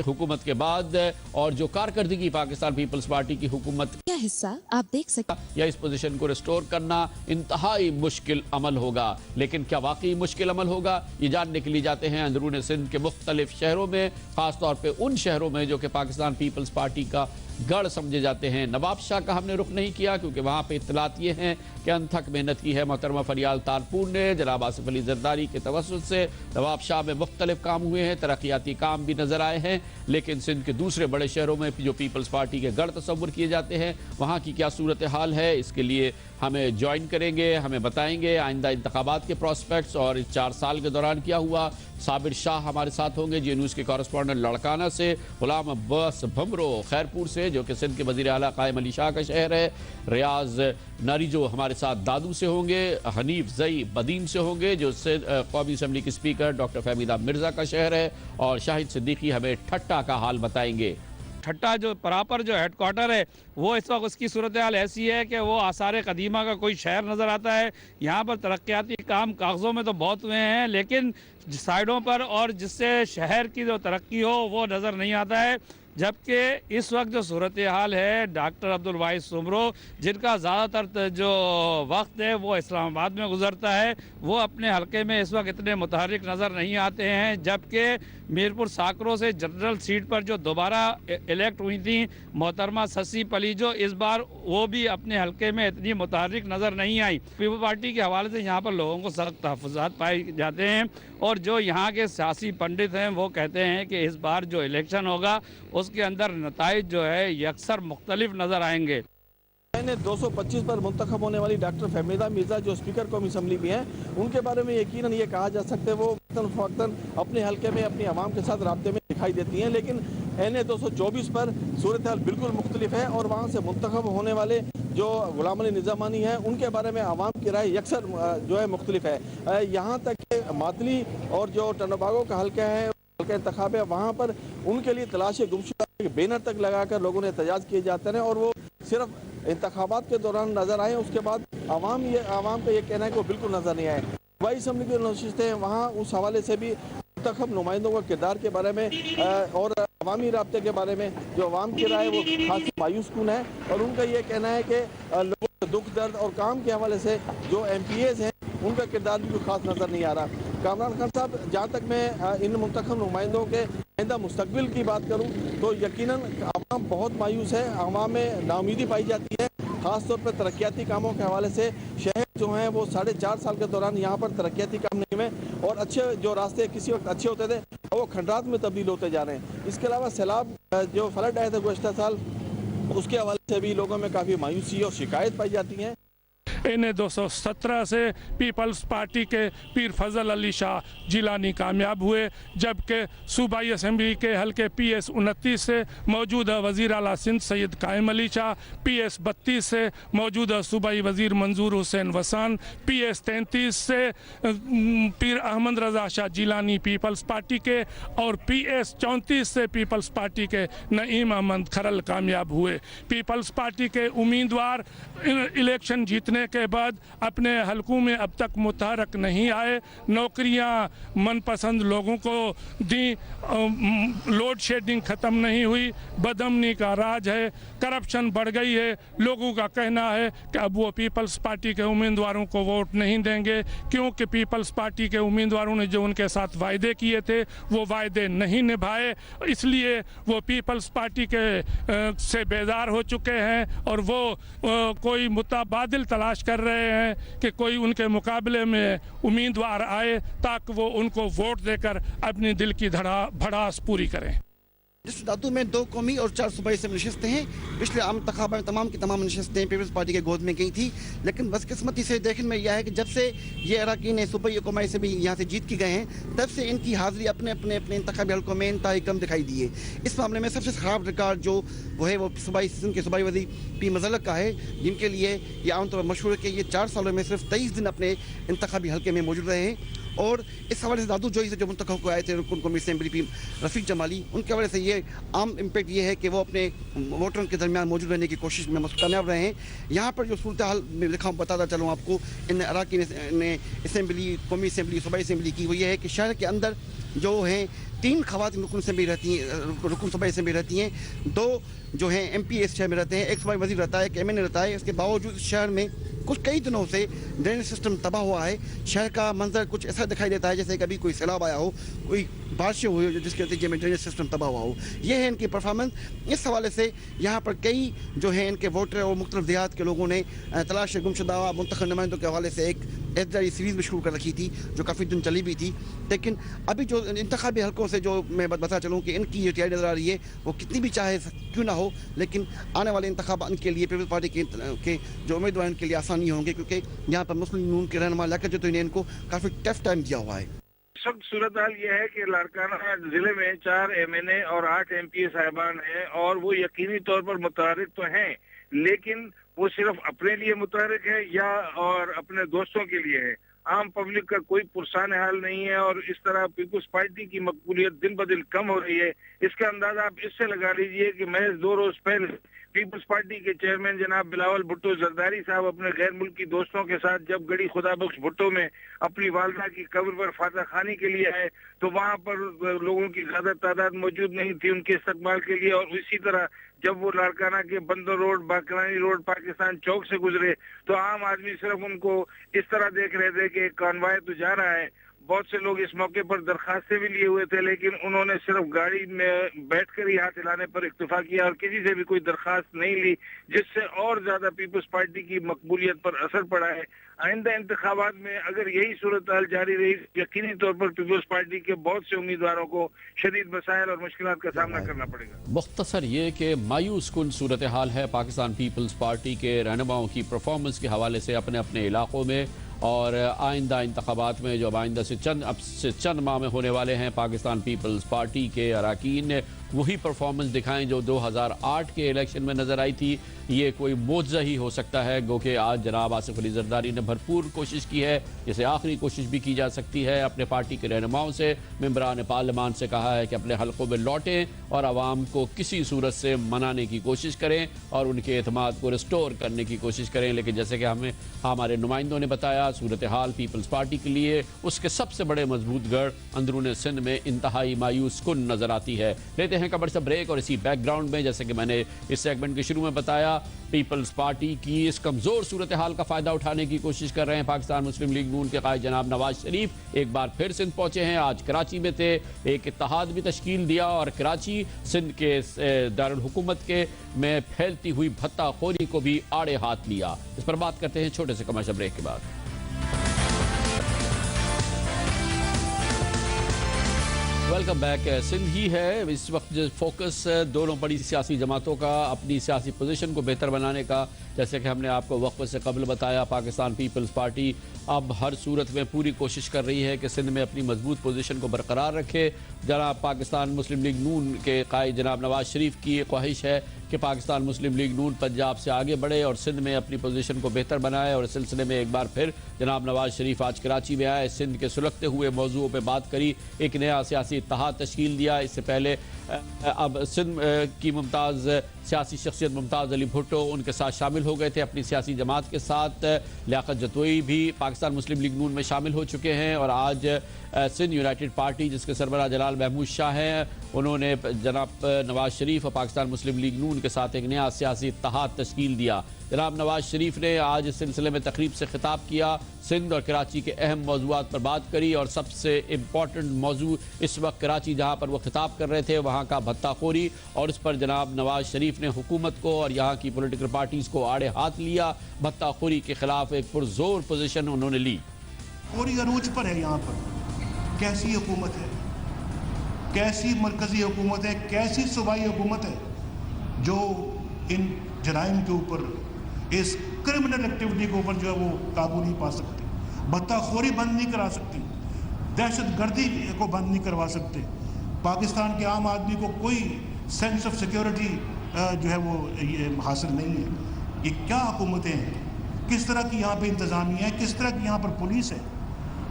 हुकूमत के बाद, और जो कारकर्दगी पाकिस्तान पीपल्स पार्टी की हुकूमत का हिस्सा आप देख सकते या इस पोजीशन को रिस्टोर करना इंतहाई मुश्किल अमल होगा। लेकिन क्या वाकई मुश्किल अमल होगा, ये जानने के लिए जाते हैं अंदरून सिंध के मुख्तलिफ शहरों में, खासतौर पर उन शहरों में जो कि पाकिस्तान पीपल्स पार्टी का गढ़ समझे जाते हैं। नवाब शाह का हमने रुख नहीं किया क्योंकि वहाँ पे इत्तलात ये हैं कि अनथक मेहनत की है मोहतरमा फरियाल तालपुर ने जनाब आसिफ अली जरदारी के तवस्सुत से नवाब शाह में मुख्तलिफ काम हुए हैं, तरक्याती काम भी नजर आए हैं, लेकिन सिंध के दूसरे बड़े शहरों में जो पीपल्स पार्टी के गढ़ तस्वुर किए जाते हैं, वहाँ की क्या सूरत हाल है, इसके लिए हमें ज्वाइन करेंगे, हमें बताएंगे आइंदा इंतखाबात के प्रॉस्पेक्ट्स और इस 4 साल के दौरान क्या हुआ। साबिर शाह हमारे साथ होंगे जी न्यूज़ के कॉरेस्पॉन्डेंट लड़काना से, गुलाम अब्बास भमरो खैरपुर से जो कि सिंध के वज़ीर आला कायम अली शाह का शहर है, रियाज नारिजो हमारे साथ दादू से होंगे, हनीफ जई बदीन से होंगे जो कौमी असम्बली के स्पीकर डॉक्टर फहमीदा मिर्ज़ा का शहर है, और शाहिद सिद्दीकी हमें ठट्टा का हाल बताएंगे। ठट्टा जो प्रॉपर जो हेडक्वार्टर है वो इस वक्त उसकी सूरत हाल ऐसी है कि वो आसार कदीमा का कोई शहर नज़र आता है। यहाँ पर तरक्याती काम कागज़ों में तो बहुत हुए हैं, लेकिन साइडों पर और जिससे शहर की जो तरक्की हो वो नज़र नहीं आता है। जबकि इस वक्त जो सूरत हाल है, डॉक्टर अब्दुल वाहिद सुमरो जिनका ज़्यादातर जो वक्त है वो इस्लामाबाद में गुजरता है, वो अपने हलके में इस वक्त इतने मुतहरिक नज़र नहीं आते हैं। जबकि मीरपुर साकरों से जनरल सीट पर जो दोबारा इलेक्ट हुई थी मोहतरमा ससी पलीजो, इस बार वो भी अपने हलके में इतनी मुतहरिक नज़र नहीं आई। पीपल पार्टी के हवाले से यहाँ पर लोगों को सख्त तहफ़्फ़ुज़ात पाए जाते हैं, और जो यहाँ के सियासी पंडित हैं वो कहते हैं कि इस बार जो इलेक्शन होगा उसके अंदर नताइज जो है यकसर मुख्तलिफ नज़र आएंगे। 225 पर मुंतखब होने वाली डॉक्टर फहमीदा मिर्ज़ा जो स्पीकर कौमी असम्बली भी हैं, उनके बारे में यकीनन ये कहा जा सकता है वो वक्तन अपने हलके में अपनी आवाम के साथ राब्ते में दिखाई देती हैं, लेकिन NA 224 पर सूरत हाल बिल्कुल मुख्तलिफ है, और वहाँ से मुंतखब होने वाले जो गुलाम अली निज़ामानी हैं उनके बारे में आवाम की राय यकसर जो है मुख्तलिफ है। यहाँ तक कि मातली और जो टनोबागो का हल्का है, हल्का इंतखाब है, वहाँ पर उनके लिए तलाश गुमशुदा बैनर तक लगाकर लोगों ने एहतजाज किए जाते हैं, और वो सिर्फ इंतखाबात के दौरान नजर आए, उसके बाद आवाम का ये कहना है कि वो बिल्कुल नजर नहीं आए। सूबाई असम्बली की नशिस्तें वहाँ उस हवाले से भी मुंतखब नुमाइंदों का किरदार के बारे में और अवामी राब्ते के बारे में जो अवाम की राय वो खासी मायूस कुन है, और उनका ये कहना है कि लोगों के दुख दर्द और काम के हवाले से जो MPAs हैं उनका किरदार भी कोई खास नज़र नहीं आ रहा। कामरान खान साहब, जहाँ तक मैं इन मुंतखब नुमाइंदों के आइंदा मुस्तकबिल की बात करूँ तो यकीनन आवाम बहुत मायूस है, आवाम में नाउमीदी पाई जाती है, ख़ास तौर पर तरक्याती कामों के हवाले से। शहर जो हैं वो 4.5 साल के दौरान यहाँ पर तरक्याती काम नहीं हुए, और अच्छे जो रास्ते किसी वक्त अच्छे होते थे वो खंडात में तब्दील होते जा रहे हैं। इसके अलावा सैलाब जो फ्लड आए थे गुज़श्ता साल, उसके हवाले से भी लोगों में काफ़ी मायूसी और शिकायत पाई जाती है। NA 217 से पीपल्स पार्टी के पीर फजल अली शाह जिलानी कामयाब हुए, जबकि सूबाई असम्बली के हल्के PS 29 से मौजूदा वज़ीर आला सिंध सैयद कायम अली शाह, PS 32 से मौजूदा सूबाई वज़ीर मंजूर हुसैन वसान, PS 33 से पीर अहमद रज़ा शाह जिलानी पीपल्स पार्टी के, और PS 34 से पीपल्स पार्टी के नईम अहमद खरल कामयाब हुए। पीपल्स पार्टी के उम्मीदवार इलेक्शन जीतने के बाद अपने हलकों में अब तक मुतहरक नहीं आए, नौकरियां मनपसंद लोगों को दी, लोड शेडिंग ख़त्म नहीं हुई, बदअमनी का राज है, करप्शन बढ़ गई है। लोगों का कहना है कि अब वो पीपल्स पार्टी के उम्मीदवारों को वोट नहीं देंगे, क्योंकि पीपल्स पार्टी के उम्मीदवारों ने जो उनके साथ वायदे किए थे वो वायदे नहीं निभाए, इसलिए वो पीपल्स पार्टी के से बेजार हो चुके हैं, और वो कोई मुताबादिल तलाश कर रहे हैं कि कोई उनके मुकाबले में उम्मीदवार आए ताकि वो उनको वोट देकर अपनी दिल की भड़ास पूरी करें। जिस दादू में 2 कौमी और 4 सूबाई से नशस्तें हैं। पिछले आम इंतखाब में तमाम की तमाम नशस्तें पीपल्स पार्टी के गोद में गई थी, लेकिन बदकिस्मती से देखने में यह है कि जब से ये अरकान सूबाई कौमाई से भी यहाँ से जीत के गए हैं, तब से इनकी हाजिरी अपने अपने अपने इंतखाबी हल्कों में इंतहाई कम दिखाई दी है। इस मामले में सबसे ख़राब रिकॉर्ड जो वो है वो सूबाई सिंध के सूबाई वज़ीर पी मज़लक का है, जिनके लिए ये आमतौर पर मशहूर है कि ये 4 सालों में सिर्फ 23 दिन अपने इंतखाबी हल्के में मौजूद रहे हैं। और इस हवाले से दादू जोई से जो मुंतखब को आए थे रुकन कौमी असेंबली पी रफ़ीक जमाली, उनके हवाले से ये आम इम्पैक्ट ये है कि वो अपने वोटरों के दरमियान मौजूद रहने की कोशिश में कामयाब रहे हैं। यहाँ पर जो सूरत हाल में लिखा बताता चलूँ आपको, इन अरकान ने असेंबली कौमी असेंबली सूबाई असेंबली की, वो ये है कि शहर के अंदर जो हैं 3 ख़वातीन रुकन असेंबली रहती हैं, रुकन सूबाई असेंबली रहती हैं, 2 जो हैं MPA शहर में रहते हैं, एक सूबाई वज़ीर रहता है, एक MNA रहता है। इसके बावजूद शहर में कई दिनों से ड्रेनेज सिस्टम तबाह हुआ है। शहर का मंजर कुछ ऐसा दिखाई देता है जैसे कभी कोई सैलाब आया हो, कोई बारिशें हुई हो जिसके नतीजे में ड्रेनेज सिस्टम तबाह हुआ हो। ये है इनकी परफॉर्मेंस। इस हवाले से यहाँ पर कई जो है इनके वोटर और मुख्तलिफ देहात के लोगों ने तलाश गुमशुदा मुंतखब नुमाइंदों के हवाले से एक एहतजाजी सीरीज़ भी शुरू कर रखी थी जो काफ़ी दिन चली भी थी। लेकिन अभी जो इंतखाबी हलकों से जो मैं बता चलूँ कि इनकी ये तैयारी नज़र आ रही है, वो कितनी भी चाहे क्यों ना हो, लेकिन आने वाले इंतखाबात के लिए पीपल्स पार्टी के जो उम्मीदवार के लिए आसानी होंगे, क्योंकि यहाँ पर मुस्लिम नून के रहनुमा लियाकत जतोई ने इनको काफ़ी टफ टाइम दिया हुआ है। इस वक्त सूरत हाल ये है कि लाड़काना जिले में 4 MNA और 8 MPA साहिबान हैं और वो यकीनी तौर पर मुतहरिक तो हैं, लेकिन वो सिर्फ अपने लिए मुतहरिक है या और अपने दोस्तों के लिए है। आम पब्लिक का कोई पुरसान हाल नहीं है और इस तरह पीपल्स पार्टी की मकबूलियत दिन ब दिन कम हो रही है। इसका अंदाजा आप इससे लगा लीजिए कि महज 2 रोज पहले पीपल्स पार्टी के चेयरमैन जनाब बिलावल भुट्टो जरदारी साहब अपने गैर मुल्की दोस्तों के साथ जब गड़ी खुदाबख्श भुट्टो में अपनी वालदा की कब्र पर फातह खानी के लिए आए तो वहां पर लोगों की ज्यादा तादाद मौजूद नहीं थी उनके इस्तकबाल के लिए। और इसी तरह जब वो लाड़काना के बंदर रोड, बाकरानी रोड, पाकिस्तान चौक से गुजरे तो आम आदमी सिर्फ उनको इस तरह देख रहे थे कि एक कॉन्वॉय तो जा रहा है। बहुत से लोग इस मौके पर दरखास्तें भी लिए हुए थे, लेकिन उन्होंने सिर्फ गाड़ी में बैठकर ही हाथ हिलाने पर इक्तफा किया और किसी से भी कोई दरखास्त नहीं ली, जिससे और ज्यादा पीपल्स पार्टी की मकबूलियत पर असर पड़ा है। आइंदा इंतखाबात में अगर यही सूरत हाल जारी रही, यकीनी तौर पर पीपल्स पार्टी के बहुत से उम्मीदवारों को शदीद मसाइल और मुश्किलात का सामना करना पड़ेगा। मुख्तसर ये कि मायूस कुन सूरत हाल है पाकिस्तान पीपल्स पार्टी के रहनुमाओं की परफॉर्मेंस के हवाले से अपने अपने इलाकों में, और आइंदा इंतखाबात में जो आइंदा से चंद माह में होने वाले हैं, पाकिस्तान पीपल्स पार्टी के अरकान वही परफॉर्मेंस दिखाएं जो 2008 के इलेक्शन में नज़र आई थी। ये कोई मोज़ा ही हो सकता है, गो कि आज जनाब आसिफ अली जरदारी ने भरपूर कोशिश की है, जिसे आखिरी कोशिश भी की जा सकती है। अपने पार्टी के रहनुमाओं से, मेंबरान पार्लियामान से कहा है कि अपने हलकों में लौटें और आवाम को किसी सूरत से मनाने की कोशिश करें और उनके एतमाद को रिस्टोर करने की कोशिश करें। लेकिन जैसे कि हमारे नुमाइंदों ने बताया, सूरत हाल पीपल्स पार्टी के लिए उसके सबसे बड़े मजबूत गढ़ अंदरून सिंध में इंतहाई मायूस कुन नजर आती है। लेते हैं कमर से ब्रेक और इसी बैकग्राउंड में जैसे कि मैंने इस सेगमेंट के शुरू में बताया, पीपल्स पार्टी की इस कमजोर सूरत हाल का फायदा उठाने की कोशिश कर रहे हैं पाकिस्तान मुस्लिम लीग नून के कायद जनाब नवाज शरीफ। एक बार फिर सिंध पहुंचे हैं, आज कराची में थे, एक इत्तेहाद भी तश्कील दिया और कराची सिंध के दारुल हुकूमत के में फैलती हुई भत्ताखोरी को भी आड़े हाथ लिया। इस पर बात करते हैं छोटे से कमर्शियल ब्रेक के बाद। Welcome back. सिंध ही है इस वक्त फोकस दोनों बड़ी सियासी जमातों का अपनी सियासी पोजीशन को बेहतर बनाने का। जैसे कि हमने आपको वक्फ से कबल बताया, पाकिस्तान पीपल्स पार्टी अब हर सूरत में पूरी कोशिश कर रही है कि सिंध में अपनी मजबूत पोजीशन को बरकरार रखे। जनाब पाकिस्तान मुस्लिम लीग नून के कायद जनाब नवाज शरीफ की ये ख्वाहिश है कि पाकिस्तान मुस्लिम लीग नून पंजाब से आगे बढ़े और सिंध में अपनी पोजीशन को बेहतर बनाए। और इस सिलसिले में एक बार फिर जनाब नवाज शरीफ आज कराची में आए, सिंध के सुलगते हुए मौजूओं पर बात करी, एक नया सियासी इत्तेहाद तश्कील दिया। इससे पहले अब सिंध की मुमताज़ सियासी शख्सियत मुमताज़ अली भुट्टो उनके साथ शामिल हो गए थे अपनी सियासी जमात के साथ। लियाकत जतोई भी पाकिस्तान मुस्लिम लीग नून में शामिल हो चुके हैं और आज सिंध यूनाइटेड पार्टी जिसके सरबराह जलाल महमूद शाह हैं, उन्होंने जनाब नवाज शरीफ और पाकिस्तान मुस्लिम लीग नून के साथ एक नया सियासी इत्तेहाद तश्कील दिया। जनाब नवाज शरीफ ने आज इस सिलसिले में तकरीब से खिताब किया, सिंध और कराची के अहम मौजूआत पर बात करी और सबसे इम्पॉर्टेंट मौजू इस वक्त कराची जहाँ पर वो खिताब कर रहे थे वहाँ का भत्ताखोरी, और इस पर जनाब नवाज शरीफ ने हुकूमत को और यहाँ की पॉलिटिकल पार्टीज़ को आड़े हाथ लिया। भत्ताखोरी के खिलाफ एक पुरजोर पोजीशन उन्होंने ली। पूरी अरूज पर है, यहाँ पर कैसी हुकूमत है, कैसी मरकजी हुकूमत है, कैसी सूबाई हुकूमत है जो इन जराइम के ऊपर, इस क्रिमिनल एक्टिविटी के ऊपर जो है वो काबू नहीं पा सकती, भत्ताखोरी बंद नहीं करा सकती, दहशत गर्दी को बंद नहीं करवा सकते, पाकिस्तान के आम आदमी को कोई सेंस ऑफ सिक्योरिटी जो है वो हासिल नहीं है। ये क्या हुकूमतें हैं, किस तरह की यहाँ पे इंतज़ामिया है, किस तरह की यहाँ पर पुलिस है,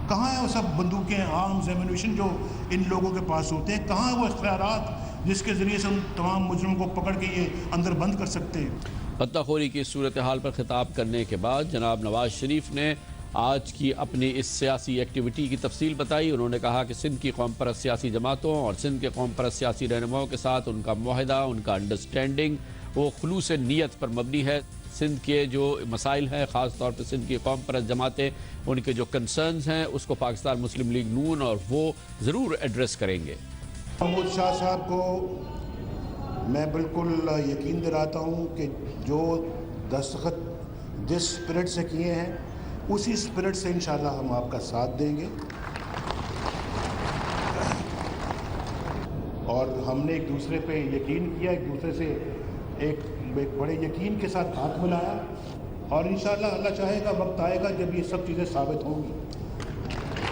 कहाँ है वो सब बंदूकें, आर्म्स, एम्यूनिशन जो इन लोगों के पास होते हैं, कहाँ है वो इख्तियारात जिसके ज़रिए से उन तमाम मुजरिमों को पकड़ के ये अंदर बंद कर सकते हैं। भत्ताखोरी की सूरत हाल पर खिताब करने के बाद जनाब नवाज शरीफ ने आज की अपनी इस सियासी एक्टिविटी की तफसील बताई। उन्होंने कहा कि सिंध की कौम परस्त सियासी जमातों और सिंध के कौम परस्त सियासी रहनुमाओं के साथ उनका मुआहदा, उनका अंडरस्टैंडिंग वो खुलूस नीयत पर मबनी है। सिंध के जो मसाइल हैं, ख़ास तौर पर सिंध की कौम परस्त जमातें, उनके जो कंसर्न्स हैं उसको पाकिस्तान मुस्लिम लीग नून और वो ज़रूर एड्रेस करेंगे। महमूद शाह साहब को मैं बिल्कुल यकीन दिलाता हूँ कि जो दस्तखत जिस स्पिरिट से किए हैं उसी स्पिरिट से इंशाल्लाह हम आपका साथ देंगे और हमने एक दूसरे पे यकीन किया, एक दूसरे से एक बड़े यकीन के साथ हाथ मिलाया और इंशाल्लाह अल्लाह चाहेगा वक्त आएगा जब ये सब चीज़ें साबित होंगी।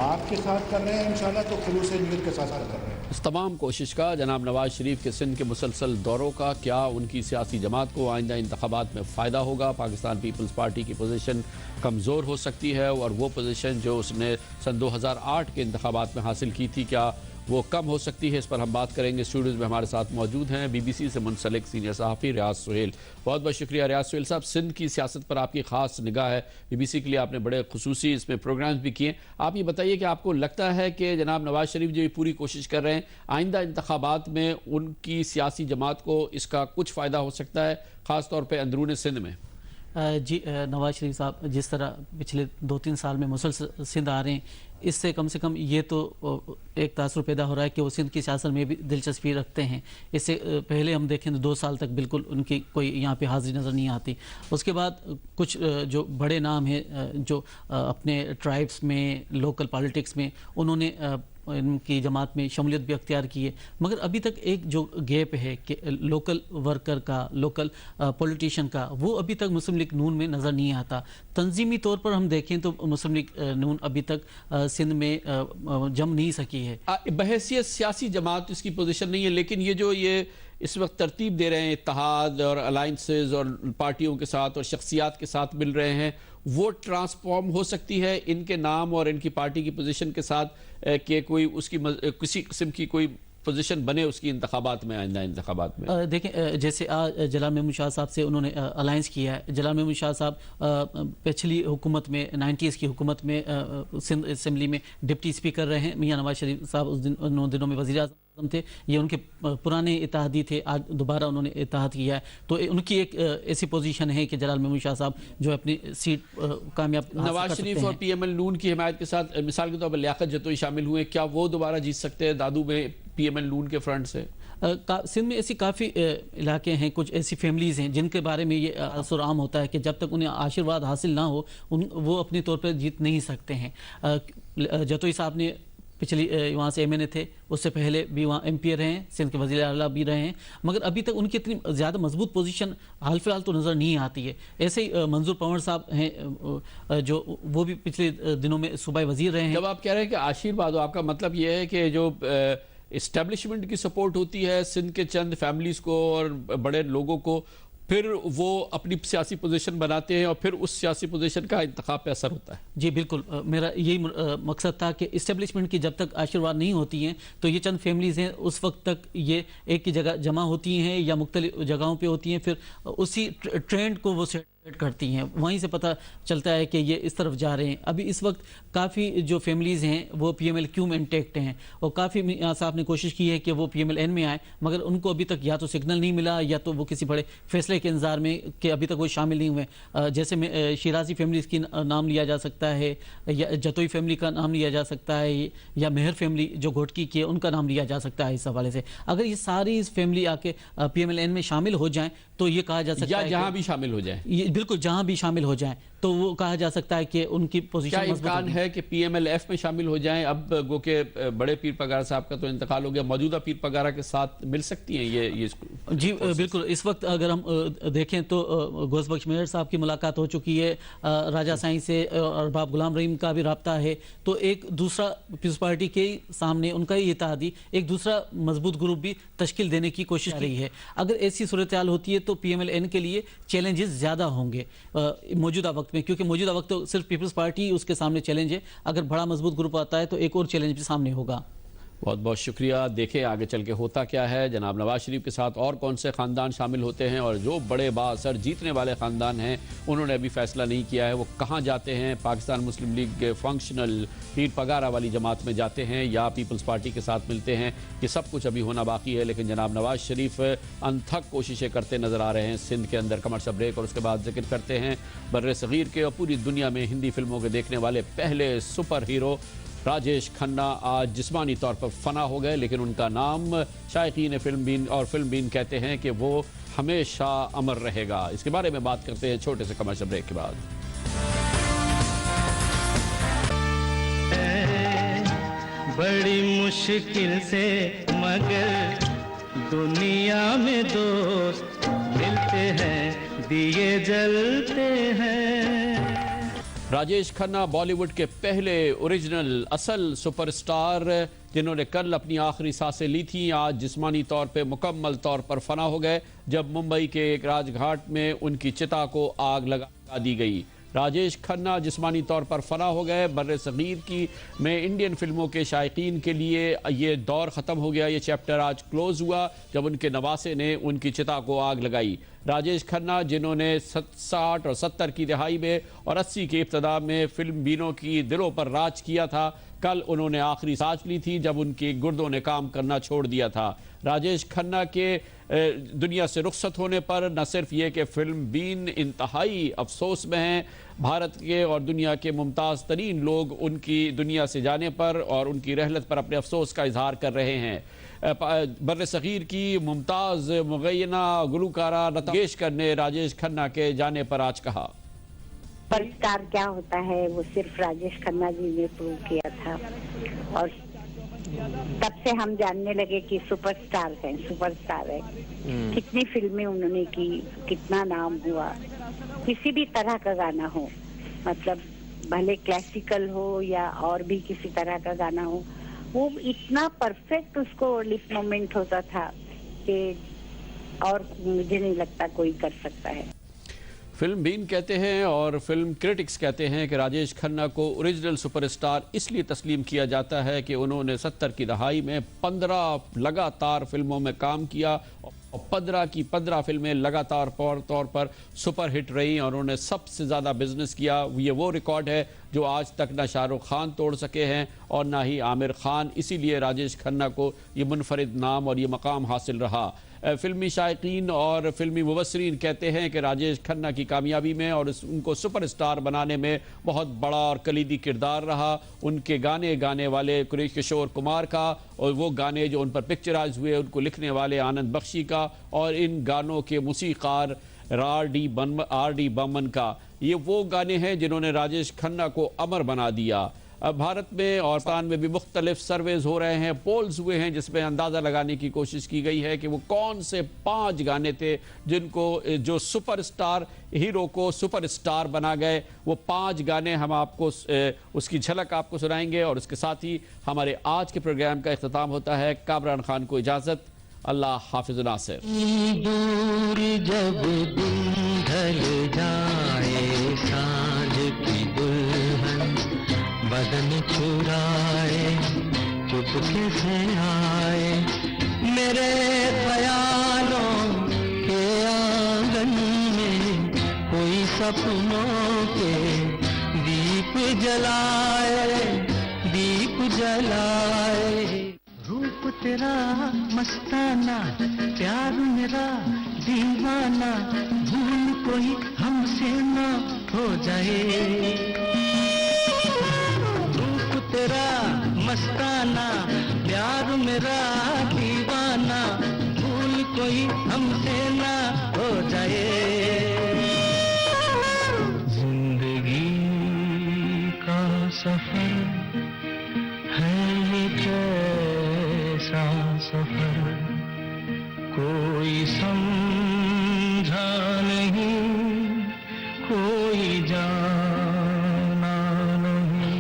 आपके साथ कर रहे हैं इंशाल्लाह तो खुलूस नीयत के साथ कर रहे हैं। इस तमाम कोशिश का जनाब नवाज शरीफ के सिंध के मुसलसल दौरों का क्या उनकी सियासी जमात को आइंदा इंतखाबात में फ़ायदा होगा? पाकिस्तान पीपल्स पार्टी की पोजीशन कमज़ोर हो सकती है और वो पोजीशन जो उसने सन 2008 के इंतखाबात में हासिल की थी क्या वो कम हो सकती है? इस पर हम बात करेंगे। स्टूडियोज़ में हमारे साथ मौजूद हैं BBC से मुंसलिक सीनियर सहाफ़ी रियाज सुहेल। बहुत बहुत शुक्रिया रियाज सुहेल साहब। सिंध की सियासत पर आपकी ख़ास निगाह है, BBC के लिए आपने बड़े खुसूसी इसमें प्रोग्राम्स भी किए। आप ये बताइए कि आपको लगता है कि जनाब नवाज शरीफ जो ये पूरी कोशिश कर रहे हैं आइंदा इंतखाबात में उनकी सियासी जमात को इसका कुछ फ़ायदा हो सकता है, ख़ास तौर पर अंदरून सिंध में? जी, नवाज शरीफ साहब जिस तरह पिछले 2-3 साल में मुसलसल सिंध आ रहे हैं, इससे कम से कम ये तो एक तासुर पैदा हो रहा है कि वो सिंध की सियासत में भी दिलचस्पी रखते हैं। इससे पहले हम देखें तो 2 साल तक बिल्कुल उनकी कोई यहाँ पे हाजिरी नज़र नहीं आती। उसके बाद कुछ जो बड़े नाम हैं जो अपने ट्राइब्स में, लोकल पॉलिटिक्स में उन्होंने इनकी जमात में शमूलियत भी अख्तियार की है, मगर अभी तक एक जो गैप है कि लोकल वर्कर का, लोकल पॉलिटिशियन का, वो अभी तक मुस्लिम लीग नून में नज़र नहीं आता। तंजीमी तौर पर हम देखें तो मुस्लिम लीग नून अभी तक सिंध में जम नहीं सकी है। बहैसियत सियासी जमात इसकी पोजीशन नहीं है, लेकिन ये जो ये इस वक्त तरतीब दे रहे हैं इत्तेहाद और अलाइंसेस और पार्टियों के साथ और शख्सियात के साथ मिल रहे हैं, वो ट्रांसफॉर्म हो सकती है इनके नाम और इनकी पार्टी की पोजीशन के साथ कि कोई उसकी किसी किस्म की कोई पोजीशन बने उसकी इंतखाबात में, आइंदा इंतखाबात में? देखें, जैसे आज जलाल महमूद शाह साहब से उन्होंने अलायंस किया है। जलाल महमूद शाह साहब पिछली हुकूमत में 90s की हुकूमत में सिंध असम्बली में डिप्टी स्पीकर रहे हैं। मियां नवाज शरीफ साहब उन दिनों में वज़ीर आज़म थे, ये उनके पुराने इत्तेहादी थे, आज दोबारा उन्होंने इत्तेहाद किया है। तो उनकी एक ऐसी पोजीशन है कि जलाल महमूद शाह साहब जो अपनी सीट कामयाब नवाज शरीफ और PML नून की हिमायत के साथ मिसाल के तौर पर लियाकत जतोई शामिल हुए, क्या वो दोबारा जीत सकते हैं दादू में PML नून के फ्रंट से? सिंध में ऐसी काफ़ी इलाके हैं, कुछ ऐसी फैमिलीज़ हैं जिनके बारे में ये असर आम होता है कि जब तक उन्हें आशीर्वाद हासिल ना हो वो अपने तौर पर जीत नहीं सकते हैं। जतोई साहब ने पिछली वहाँ से MNA थे, उससे पहले भी वहाँ MP रहे हैं, सिंध के वज़ीर आला भी रहे हैं, मगर अभी तक उनकी इतनी ज़्यादा मजबूत पोजीशन हाल फिलहाल तो नज़र नहीं आती है। ऐसे ही मंजूर पंवर साहब हैं जो वो भी पिछले दिनों में सूबाई वज़ीर रहे हैं। जब आप कह रहे हैं कि आशीर्वाद हो, आपका मतलब ये है कि जो इस्टेब्लिशमेंट की सपोर्ट होती है सिंध के चंद फैमिलीज़ को और बड़े लोगों को, फिर वो अपनी सियासी पोजीशन बनाते हैं और फिर उस सियासी पोजीशन का इंतखाब पे असर होता है? जी बिल्कुल, मेरा यही मकसद था कि इस्टेब्लिशमेंट की जब तक आशीर्वाद नहीं होती हैं तो ये चंद फैमिलीज़ हैं उस वक्त तक ये एक ही जगह जमा होती हैं या मुख्तलिफ जगहों पे होती हैं, फिर उसी ट्रेंड को वो सेट करती हैं, वहीं से पता चलता है कि ये इस तरफ जा रहे हैं। अभी इस वक्त काफ़ी जो फैमिलीज़ हैं वो PMLQ में इंटेक्ट हैं और काफ़ी साहब ने कोशिश की है कि वो PMLN में आए, मगर उनको अभी तक या तो सिग्नल नहीं मिला या तो वो किसी बड़े फैसले के इंतजार में कि अभी तक वो शामिल नहीं हुए। जैसे में शिराजी फैमिलीज़ की नाम लिया जा सकता है या जतोई फैमिली का नाम लिया जा सकता है या मेहर फैमिली जो घोटकी की है उनका नाम लिया जा सकता है। इस हवाले से अगर ये सारी इस फैमिली आके PMLN में शामिल हो जाएं तो ये कहा जा सकता है जहाँ भी शामिल हो जाए, बिल्कुल जहां भी शामिल हो जाएं तो वो कहा जा सकता है कि उनकी पोजीशन क्या इम्कान है कि PMLF में शामिल हो जाएं? अब गो के बड़े पीर पगारा साहब का तो इंतकाल हो गया, मौजूदा पीर पगारा के साथ मिल सकती हैं ये जी बिल्कुल। इस वक्त अगर हम देखें तो गौस बख्श मेहर साहब की मुलाकात हो चुकी है, राजा साईं से और बाब गुलाम रहीम का भी रब्ता है, तो एक दूसरा पीपल्स पार्टी के सामने उनका ही इत्तेहादी एक दूसरा मजबूत ग्रुप भी तश्कील देने की कोशिश कर रही है। अगर ऐसी सूरत हाल होती है तो PMLN के लिए चैलेंजेस ज़्यादा होंगे मौजूदा वक्त में, क्योंकि मौजूदा वक्त तो सिर्फ पीपल्स पार्टी उसके सामने चैलेंज है, अगर बड़ा मजबूत ग्रुप आता है तो एक और चैलेंज भी सामने होगा। बहुत बहुत शुक्रिया। देखें आगे चल के होता क्या है, जनाब नवाज शरीफ के साथ और कौन से ख़ानदान शामिल होते हैं और जो बड़े बाअसर जीतने वाले ख़ानदान हैं उन्होंने अभी फैसला नहीं किया है वो कहाँ जाते हैं, पाकिस्तान मुस्लिम लीग फंक्शनल पीर पगारा वाली जमात में जाते हैं या पीपल्स पार्टी के साथ मिलते हैं, ये सब कुछ अभी होना बाकी है। लेकिन जनाब नवाज शरीफ अनथक कोशिशें करते नज़र आ रहे हैं सिंध के अंदर। कमर्शियल ब्रेक और उसके बाद जिक्र करते हैं बर्रे सगीर के और पूरी दुनिया में हिंदी फिल्मों के देखने वाले पहले सुपर हीरो राजेश खन्ना आज जिस्मानी तौर पर फना हो गए, लेकिन उनका नाम शायकीन फिल्म बीन कहते हैं कि वो हमेशा अमर रहेगा। इसके बारे में बात करते हैं छोटे से कमर्शियल ब्रेक के बाद। बड़ी मुश्किल से मगर दुनिया में दोस्त मिलते हैं, दिए जलते हैं। राजेश खन्ना बॉलीवुड के पहले ओरिजिनल असल सुपरस्टार जिन्होंने कल अपनी आखिरी सांसें ली थी, आज जिस्मानी तौर पे मुकम्मल तौर पर फना हो गए जब मुंबई के एक राजघाट में उनकी चिता को आग लगा दी गई। राजेश खन्ना जिस्मानी तौर पर फना हो गए। बर्रे सगीर की में इंडियन फिल्मों के शायकीन के लिए ये दौर ख़त्म हो गया। ये चैप्टर आज क्लोज हुआ जब उनके नवासे ने उनकी चिता को आग लगाई। राजेश खन्ना जिन्होंने 60 और 70 की दहाई में और 80 के इब्तदा में फिल्म बीनों की दिलों पर राज किया था, कल उन्होंने आखिरी सांस ली थी जब उनके गुर्दों ने काम करना छोड़ दिया था। राजेश खन्ना के दुनिया से रुखसत होने पर न सिर्फ ये कि फिल्म बीन इंतहाई अफसोस में हैं, भारत के और दुनिया के मुमताज़ तरीन लोग उनकी दुनिया से जाने पर और उनकी रहलत पर अपने अफसोस का इजहार कर रहे हैं। बर्रे सगीर की मुमताज़ मुगैना गुलकारा लता मंगेशकर ने राजेश खन्ना के जाने पर आज कहा, सुपरस्टार क्या होता है वो सिर्फ राजेश खन्ना जी ने प्रूव किया था और तब से हम जानने लगे कि सुपरस्टार है। कितनी फिल्में उन्होंने की, कितना नाम हुआ। किसी भी तरह का गाना हो, मतलब भले क्लासिकल हो या और भी किसी तरह का गाना हो, वो इतना परफेक्ट उसको लिप मोमेंट होता था कि और मुझे नहीं लगता कोई कर सकता है। फिल्म बीन कहते हैं और फिल्म क्रिटिक्स कहते हैं कि राजेश खन्ना को ओरिजिनल सुपरस्टार इसलिए तस्लीम किया जाता है कि उन्होंने 70 की दहाई में 15 लगातार फिल्मों में काम किया और 15 की 15 फिल्में लगातार तौर पर सुपर हिट रही और उन्होंने सबसे ज़्यादा बिजनेस किया। ये वो रिकॉर्ड है जो आज तक ना शाहरुख खान तोड़ सके हैं और ना ही आमिर खान। इसीलिए राजेश खन्ना को ये मुनफरिद नाम और ये मकाम हासिल रहा। फिल्मी शायकीन और फिल्मी मुबस्सरीन कहते हैं कि राजेश खन्ना की कामयाबी में और उनको सुपरस्टार बनाने में बहुत बड़ा और कलीदी किरदार रहा उनके गाने गाने वाले किशोर कुमार का, और वो गाने जो उन पर पिक्चराइज हुए उनको लिखने वाले आनंद बख्शी का, और इन गानों के मूसीकार आर डी बर्मन का। ये वो गाने हैं जिन्होंने राजेश खन्ना को अमर बना दिया। अब भारत में और पाकिस्तान में भी मुख्तलिफ सर्वेज हो रहे हैं, पोल्स हुए हैं जिसमें अंदाज़ा लगाने की कोशिश की गई है कि वो कौन से 5 गाने थे जिनको जो सुपरस्टार हीरो को सुपरस्टार बना गए। वो 5 गाने हम आपको उसकी झलक आपको सुनाएंगे और उसके साथ ही हमारे आज के प्रोग्राम का इख्तिताम होता है। कामरान खान को इजाज़त, अल्लाह हाफिज़ नासिर। दूर जब दिन ढल जाए सांझ की दुल्हन बदन चुराए चुपके से आए मेरे ख्यालों के आंगन में कोई सपनों के दीप जलाए रूप तेरा मस्ताना प्यार मेरा दीवाना भूल कोई हमसे ना हो जाए। तेरा मस्ताना प्यार मेरा दीवाना भूल कोई हमसे ना हो जाए। जिंदगी का सफर है ये कैसा सफर कोई समझा नहीं कोई जाना नहीं।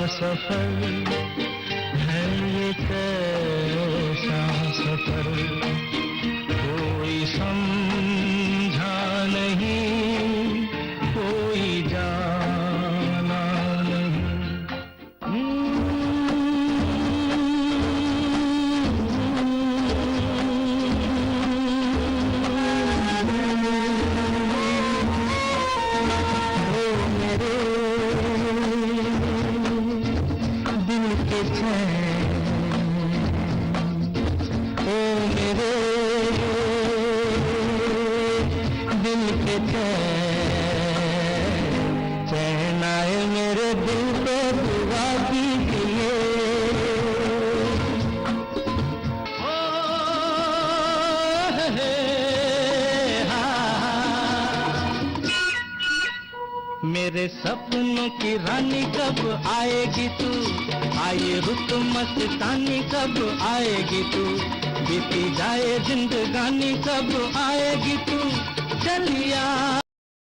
सफर है ये कैसा सफर कोई समझा नहीं कोई जाना मेरे सपनों की रानी कब आएगी तू, आए रुत मस्तानी कब आएगी तू, बीती जाए जिंदगानी कब आएगी तू, चलिया।